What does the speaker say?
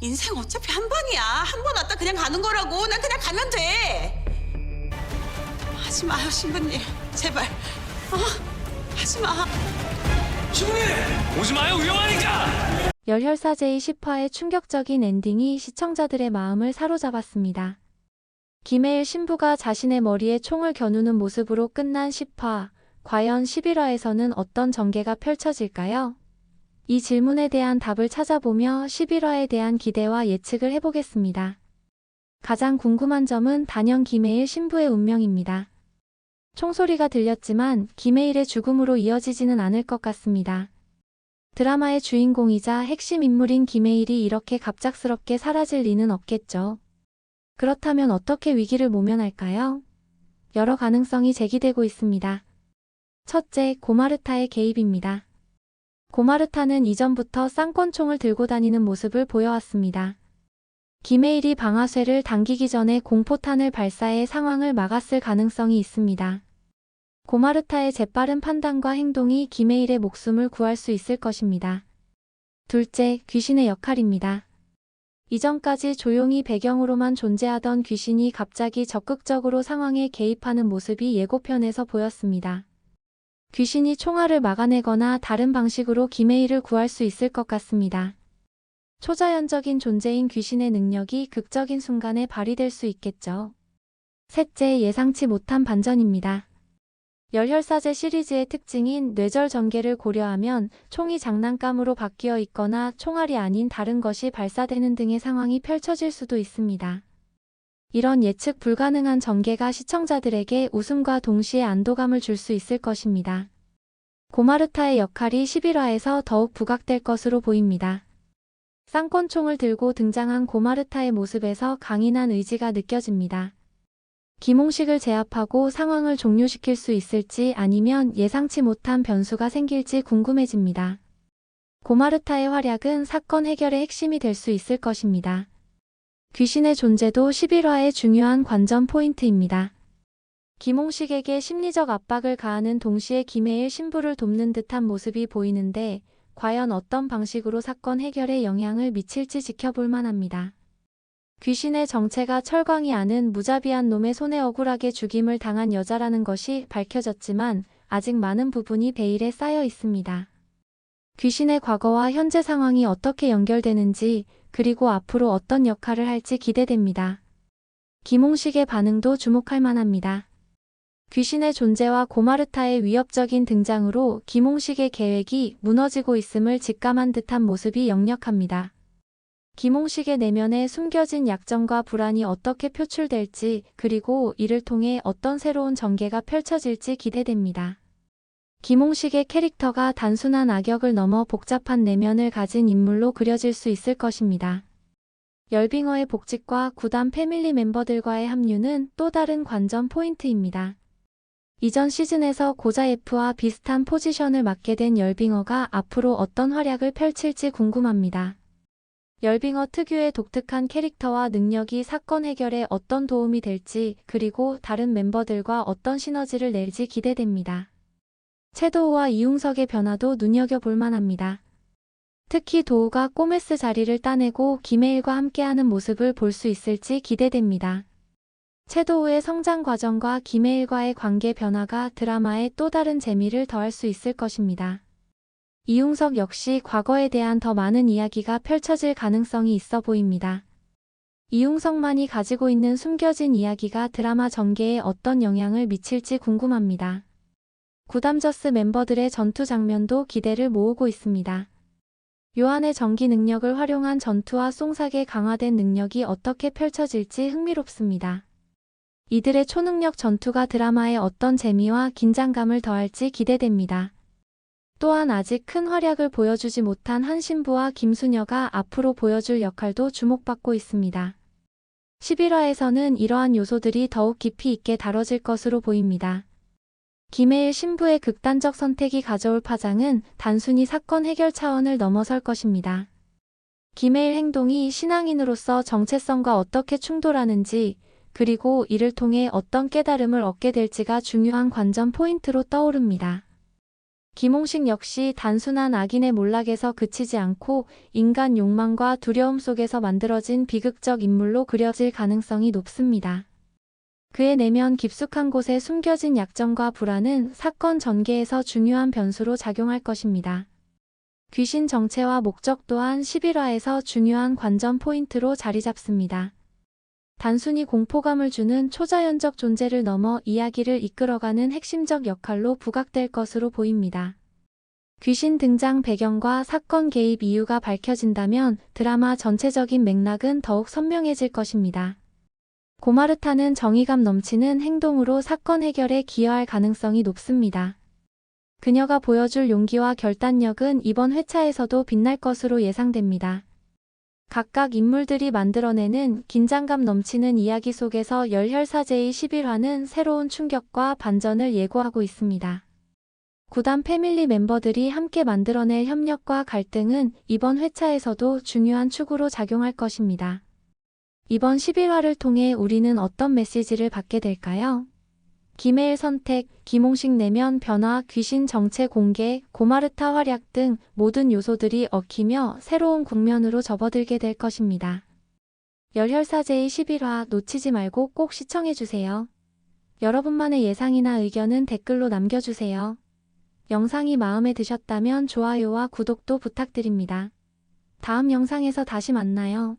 인생 어차피 한 번이야. 한 번 왔다 그냥 가는 거라고. 난 그냥 가면 돼. 하지 마요, 신부님. 제발. 하지 마. 신부님! 오지 마요, 위험하니까! 열혈사 제10화의 충격적인 엔딩이 시청자들의 마음을 사로잡았습니다. 김혜일 신부가 자신의 머리에 총을 겨누는 모습으로 끝난 10화, 과연 11화에서는 어떤 전개가 펼쳐질까요? 이 질문에 대한 답을 찾아보며 11화에 대한 기대와 예측을 해보겠습니다. 가장 궁금한 점은 단연 김혜일 신부의 운명입니다. 총소리가 들렸지만 김혜일의 죽음으로 이어지지는 않을 것 같습니다. 드라마의 주인공이자 핵심 인물인 김혜일이 이렇게 갑작스럽게 사라질 리는 없겠죠. 그렇다면 어떻게 위기를 모면할까요? 여러 가능성이 제기되고 있습니다. 첫째, 고마르타의 개입입니다. 고마르타는 이전부터 쌍권총을 들고 다니는 모습을 보여왔습니다. 김혜일이 방아쇠를 당기기 전에 공포탄을 발사해 상황을 막았을 가능성이 있습니다. 고마르타의 재빠른 판단과 행동이 김혜일의 목숨을 구할 수 있을 것입니다. 둘째, 귀신의 역할입니다. 이전까지 조용히 배경으로만 존재하던 귀신이 갑자기 적극적으로 상황에 개입하는 모습이 예고편에서 보였습니다. 귀신이 총알을 막아내거나 다른 방식으로 김혜일을 구할 수 있을 것 같습니다. 초자연적인 존재인 귀신의 능력이 극적인 순간에 발휘될 수 있겠죠. 셋째, 예상치 못한 반전입니다. 열혈사제 시리즈의 특징인 뇌절 전개를 고려하면 총이 장난감으로 바뀌어 있거나 총알이 아닌 다른 것이 발사되는 등의 상황이 펼쳐질 수도 있습니다. 이런 예측 불가능한 전개가 시청자들에게 웃음과 동시에 안도감을 줄 수 있을 것입니다. 고마르타의 역할이 11화에서 더욱 부각될 것으로 보입니다. 쌍권총을 들고 등장한 고마르타의 모습에서 강인한 의지가 느껴집니다. 김홍식을 제압하고 상황을 종료시킬 수 있을지 아니면 예상치 못한 변수가 생길지 궁금해집니다. 고마르타의 활약은 사건 해결의 핵심이 될 수 있을 것입니다. 귀신의 존재도 11화의 중요한 관전 포인트입니다. 김홍식에게 심리적 압박을 가하는 동시에 김혜일 신부를 돕는 듯한 모습이 보이는데 과연 어떤 방식으로 사건 해결에 영향을 미칠지 지켜볼 만합니다. 귀신의 정체가 철광이 아는 무자비한 놈의 손에 억울하게 죽임을 당한 여자라는 것이 밝혀졌지만 아직 많은 부분이 베일에 쌓여 있습니다. 귀신의 과거와 현재 상황이 어떻게 연결되는지 그리고 앞으로 어떤 역할을 할지 기대됩니다. 김홍식의 반응도 주목할 만합니다. 귀신의 존재와 고마르타의 위협적인 등장으로 김홍식의 계획이 무너지고 있음을 직감한 듯한 모습이 역력합니다. 김홍식의 내면에 숨겨진 약점과 불안이 어떻게 표출될지 그리고 이를 통해 어떤 새로운 전개가 펼쳐질지 기대됩니다. 김홍식의 캐릭터가 단순한 악역을 넘어 복잡한 내면을 가진 인물로 그려질 수 있을 것입니다. 열빙어의 복직과 구단 패밀리 멤버들과의 합류는 또 다른 관전 포인트입니다. 이전 시즌에서 고자예프와 비슷한 포지션을 맡게 된 열빙어가 앞으로 어떤 활약을 펼칠지 궁금합니다. 열빙어 특유의 독특한 캐릭터와 능력이 사건 해결에 어떤 도움이 될지 그리고 다른 멤버들과 어떤 시너지를 낼지 기대됩니다. 채도우와 이웅석의 변화도 눈여겨볼 만합니다. 특히 도우가 꼬메스 자리를 따내고 김혜일과 함께하는 모습을 볼 수 있을지 기대됩니다. 채도우의 성장 과정과 김혜일과의 관계 변화가 드라마에 또 다른 재미를 더할 수 있을 것입니다. 이웅석 역시 과거에 대한 더 많은 이야기가 펼쳐질 가능성이 있어 보입니다. 이웅석만이 가지고 있는 숨겨진 이야기가 드라마 전개에 어떤 영향을 미칠지 궁금합니다. 구담저스 멤버들의 전투 장면도 기대를 모으고 있습니다. 요한의 전기 능력을 활용한 전투와 송삭의 강화된 능력이 어떻게 펼쳐질지 흥미롭습니다. 이들의 초능력 전투가 드라마에 어떤 재미와 긴장감을 더할지 기대됩니다. 또한 아직 큰 활약을 보여주지 못한 한신부와 김수녀가 앞으로 보여줄 역할도 주목받고 있습니다. 11화에서는 이러한 요소들이 더욱 깊이 있게 다뤄질 것으로 보입니다. 김혜일 신부의 극단적 선택이 가져올 파장은 단순히 사건 해결 차원을 넘어설 것입니다. 김혜일 행동이 신앙인으로서 정체성과 어떻게 충돌하는지 그리고 이를 통해 어떤 깨달음을 얻게 될지가 중요한 관전 포인트로 떠오릅니다. 김홍식 역시 단순한 악인의 몰락에서 그치지 않고 인간 욕망과 두려움 속에서 만들어진 비극적 인물로 그려질 가능성이 높습니다. 그의 내면 깊숙한 곳에 숨겨진 약점과 불안은 사건 전개에서 중요한 변수로 작용할 것입니다. 귀신 정체와 목적 또한 11화에서 중요한 관전 포인트로 자리 잡습니다. 단순히 공포감을 주는 초자연적 존재를 넘어 이야기를 이끌어가는 핵심적 역할로 부각될 것으로 보입니다. 귀신 등장 배경과 사건 개입 이유가 밝혀진다면 드라마 전체적인 맥락은 더욱 선명해질 것입니다. 고마르타는 정의감 넘치는 행동으로 사건 해결에 기여할 가능성이 높습니다. 그녀가 보여줄 용기와 결단력은 이번 회차에서도 빛날 것으로 예상됩니다. 각각 인물들이 만들어내는 긴장감 넘치는 이야기 속에서 열혈사제의 11화는 새로운 충격과 반전을 예고하고 있습니다. 구단 패밀리 멤버들이 함께 만들어낼 협력과 갈등은 이번 회차에서도 중요한 축으로 작용할 것입니다. 이번 11화를 통해 우리는 어떤 메시지를 받게 될까요? 김해일 선택, 김홍식 내면 변화, 귀신 정체 공개, 고마르타 활약 등 모든 요소들이 얽히며 새로운 국면으로 접어들게 될 것입니다. 열혈사제의 11화 놓치지 말고 꼭 시청해주세요. 여러분만의 예상이나 의견은 댓글로 남겨주세요. 영상이 마음에 드셨다면 좋아요와 구독도 부탁드립니다. 다음 영상에서 다시 만나요.